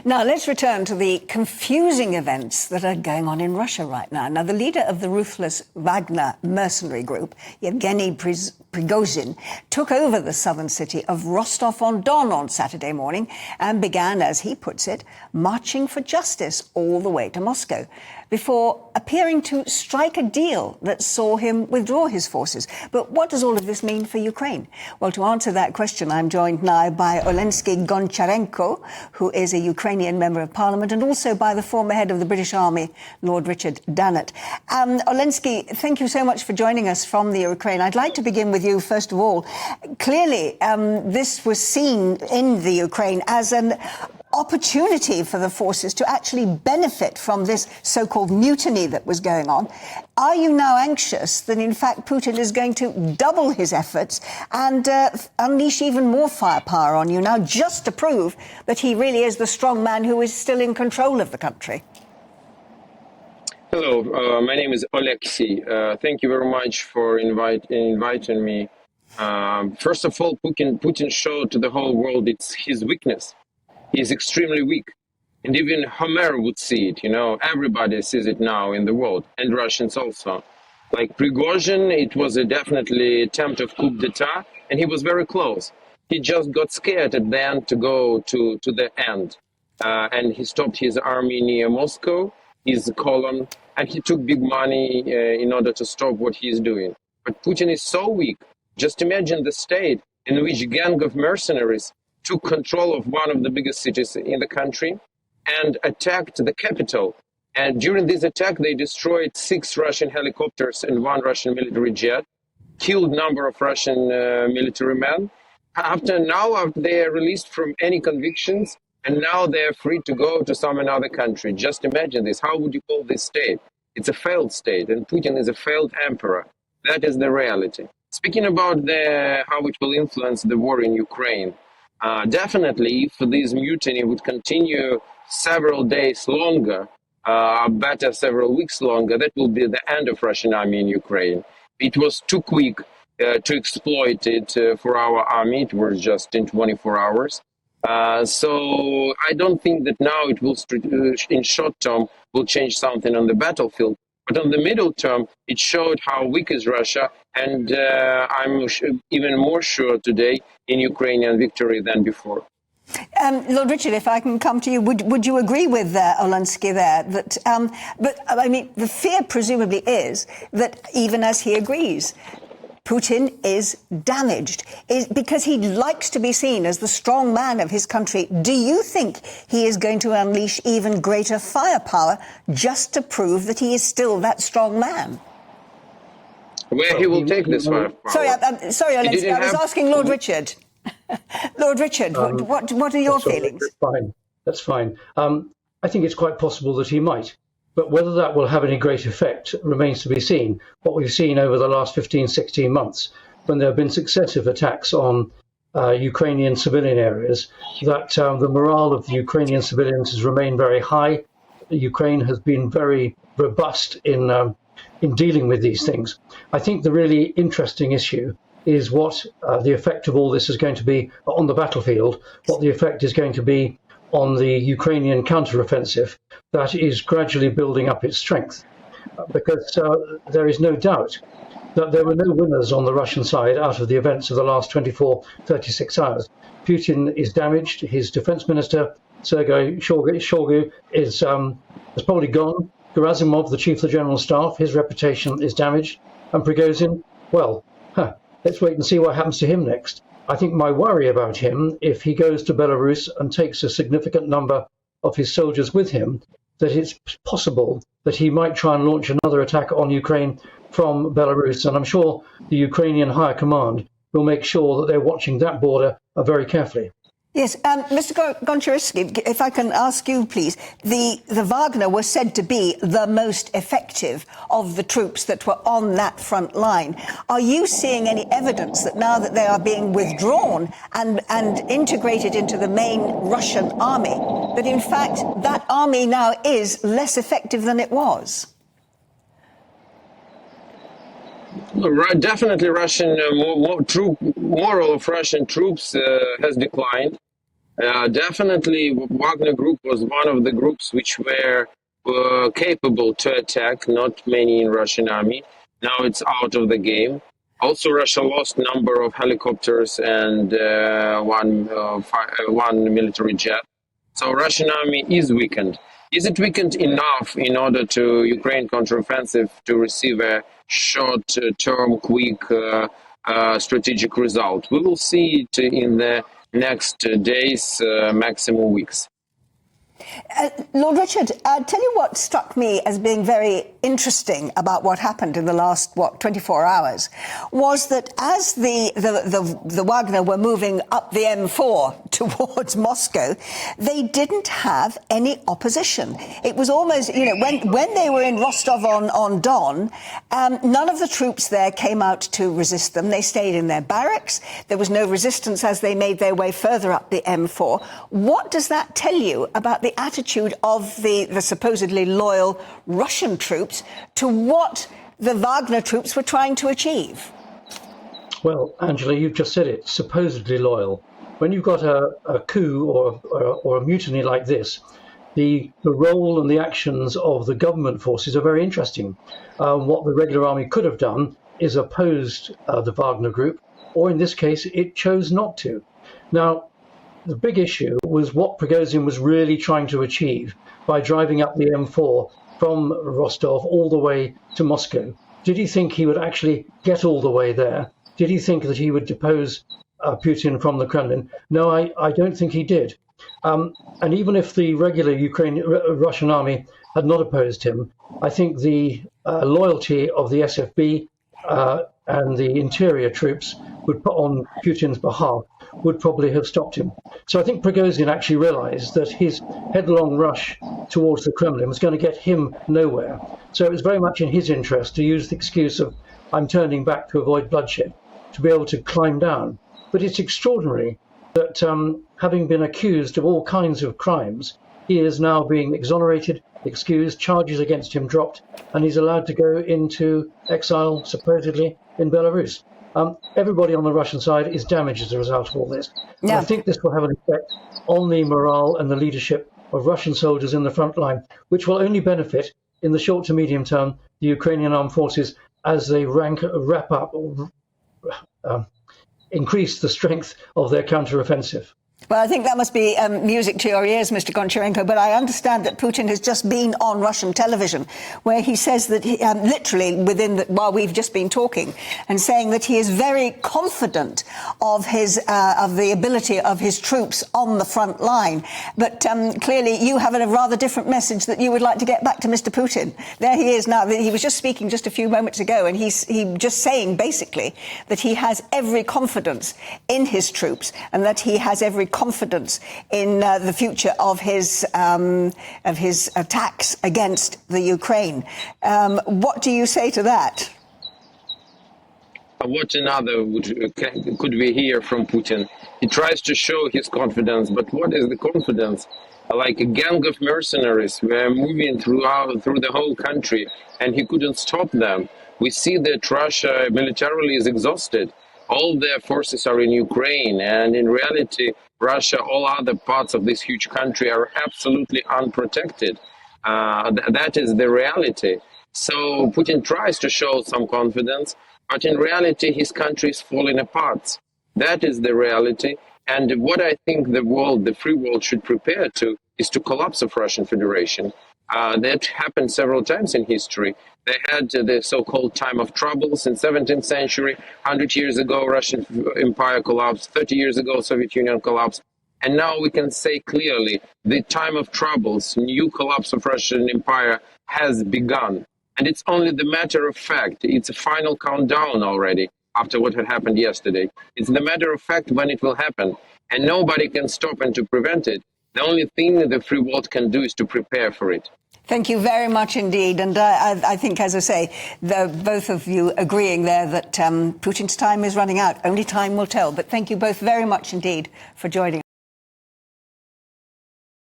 Now, let's return to the confusing events that are going on in Russia right now. Now, the leader of the ruthless Wagner mercenary group, Yevgeny Prigozhin, took over the southern city of Rostov-on-Don on Saturday morning and began, as he puts it, marching for justice all the way to Moscow, before appearing to strike a deal that saw him withdraw his forces. But what does all of this mean for Ukraine? Well, to answer that question, I'm joined now by Oleksiy Goncharenko, who is a Ukrainian member of parliament, and also by the former head of the British Army, Lord Richard Dannatt. Oleksiy, thank you so much for joining us from the Ukraine. I'd like to begin with you, first of all. Clearly, this was seen in the Ukraine as an opportunity for the forces to actually benefit from this so-called mutiny that was going on. Are you now anxious that, in fact, Putin is going to double his efforts and unleash even more firepower on you now, just to prove that he really is the strong man who is still in control of the country? Hello, my name is Oleksiy. Thank you very much for inviting me. First of all, Putin showed to the whole world it's his weakness. He is extremely weak. And even Homer would see it, everybody sees it now in the world, and Russians also. Like Prigozhin, it was a definitely attempt of coup d'etat, and he was very close. He just got scared at the end to go to the end. And he stopped his army near Moscow, his column, and he took big money in order to stop what he is doing. But Putin is so weak. Just imagine the state in which a gang of mercenaries took control of one of the biggest cities in the country and attacked the capital. And during this attack, they destroyed 6 Russian helicopters and 1 Russian military jet, killed a number of Russian military men. After they are released from any convictions, and now they are free to go to some another country. Just imagine this. How would you call this state? It's a failed state, and Putin is a failed emperor. That is the reality. Speaking about how it will influence the war in Ukraine, definitely, if this mutiny would continue several days longer, better several weeks longer, that will be the end of Russian army in Ukraine. It was too quick to exploit it for our army. It was just in 24 hours. So I don't think that now it will, in short term, will change something on the battlefield. But on the middle term, it showed how weak is Russia, and I'm even more sure today in Ukrainian victory than before. Lord Richard, if I can come to you, would you agree with Oleksiy there that, but I mean, the fear presumably is that even as he agrees, Putin is damaged because he likes to be seen as the strong man of his country. Do you think he is going to unleash even greater firepower just to prove that he is still that strong man? Where he will take this firepower? Sorry, Oleksiy, I was asking Lord Richard. Lord Richard, what are your feelings? That's fine. I think it's quite possible that he might. But whether that will have any great effect remains to be seen. What we've seen over the last 15, 16 months, when there have been successive attacks on Ukrainian civilian areas, that the morale of the Ukrainian civilians has remained very high. Ukraine has been very robust in dealing with these things. I think the really interesting issue is what the effect of all this is going to be on the battlefield, what the effect is going to be on the Ukrainian counteroffensive that is gradually building up its strength. Because there is no doubt that there were no winners on the Russian side out of the events of the last 24, 36 hours. Putin is damaged. His defense minister, Sergei Shoigu, is probably gone. Gerasimov, the chief of the general staff, his reputation is damaged. And Prigozhin, well, let's wait and see what happens to him next. I think my worry about him, if he goes to Belarus and takes a significant number of his soldiers with him, that it's possible that he might try and launch another attack on Ukraine from Belarus. And I'm sure the Ukrainian higher command will make sure that they're watching that border very carefully. Yes, Mr. Goncharenko, if I can ask you, please, the Wagner was said to be the most effective of the troops that were on that front line. Are you seeing any evidence that now that they are being withdrawn and integrated into the main Russian army, that in fact that army now is less effective than it was? Definitely, Russian moral of Russian troops has declined. Definitely, Wagner Group was one of the groups which were capable to attack. Not many in Russian army. Now it's out of the game. Also, Russia lost number of helicopters and one military jet. So Russian army is weakened. Is it weakened enough in order to Ukraine counteroffensive to receive a short-term, quick strategic result? We will see it in the next days, maximum weeks. Lord Richard, tell you what struck me as being very interesting about what happened in the last, 24 hours, was that as the Wagner were moving up the M4 towards Moscow, they didn't have any opposition. It was almost, when they were in Rostov-on-Don, none of the troops there came out to resist them. They stayed in their barracks. There was no resistance as they made their way further up the M4. What does that tell you about the attitude of the supposedly loyal Russian troops to what the Wagner troops were trying to achieve? Well, Angela, you've just said it, supposedly loyal. When you've got a coup or a mutiny like this, the role and the actions of the government forces are very interesting. What the regular army could have done is opposed the Wagner group, or in this case, it chose not to. Now, the big issue was what Prigozhin was really trying to achieve by driving up the M4 from Rostov all the way to Moscow. Did he think he would actually get all the way there? Did he think that he would depose Putin from the Kremlin? No, I don't think he did. And even if the regular Russian army had not opposed him, I think the loyalty of the SFB and the interior troops would put on Putin's behalf would probably have stopped him. So I think Prigozhin actually realized that his headlong rush towards the Kremlin was going to get him nowhere. So it was very much in his interest to use the excuse of, I'm turning back to avoid bloodshed, to be able to climb down. But it's extraordinary that having been accused of all kinds of crimes, he is now being exonerated, excused, charges against him dropped, and he's allowed to go into exile, supposedly, in Belarus. Everybody on the Russian side is damaged as a result of all this. Yeah. I think this will have an effect on the morale and the leadership of Russian soldiers in the front line, which will only benefit in the short to medium term the Ukrainian armed forces as they increase the strength of their counteroffensive. Well, I think that must be music to your ears, Mr. Goncharenko, but I understand that Putin has just been on Russian television where he says that, literally while we've just been talking, and saying that he is very confident of the ability of his troops on the front line. But clearly you have a rather different message that you would like to get back to Mr. Putin. There he is now. He was just speaking just a few moments ago, and he's just saying basically that he has every confidence in his troops and that he has every confidence in the future of his attacks against the Ukraine. What do you say to that? What another could we hear from Putin? He tries to show his confidence, but what is the confidence? Like a gang of mercenaries were moving through the whole country, and he couldn't stop them. We see that Russia militarily is exhausted. All their forces are in Ukraine, and in reality, Russia, all other parts of this huge country are absolutely unprotected. That is the reality. So Putin tries to show some confidence, but in reality, his country is falling apart. That is the reality. And what I think the free world should prepare to is to collapse of Russian Federation. That happened several times in history. They had the so-called time of troubles in 17th century. 100 years ago, Russian Empire collapsed. 30 years ago, Soviet Union collapsed. And now we can say clearly the time of troubles, new collapse of Russian Empire has begun. And it's only the matter of fact. It's a final countdown already after what had happened yesterday. It's the matter of fact when it will happen. And nobody can stop and to prevent it. The only thing that the free world can do is to prepare for it. Thank you very much indeed. And I think, as I say, both of you agreeing there that Putin's time is running out. Only time will tell. But thank you both very much indeed for joining us.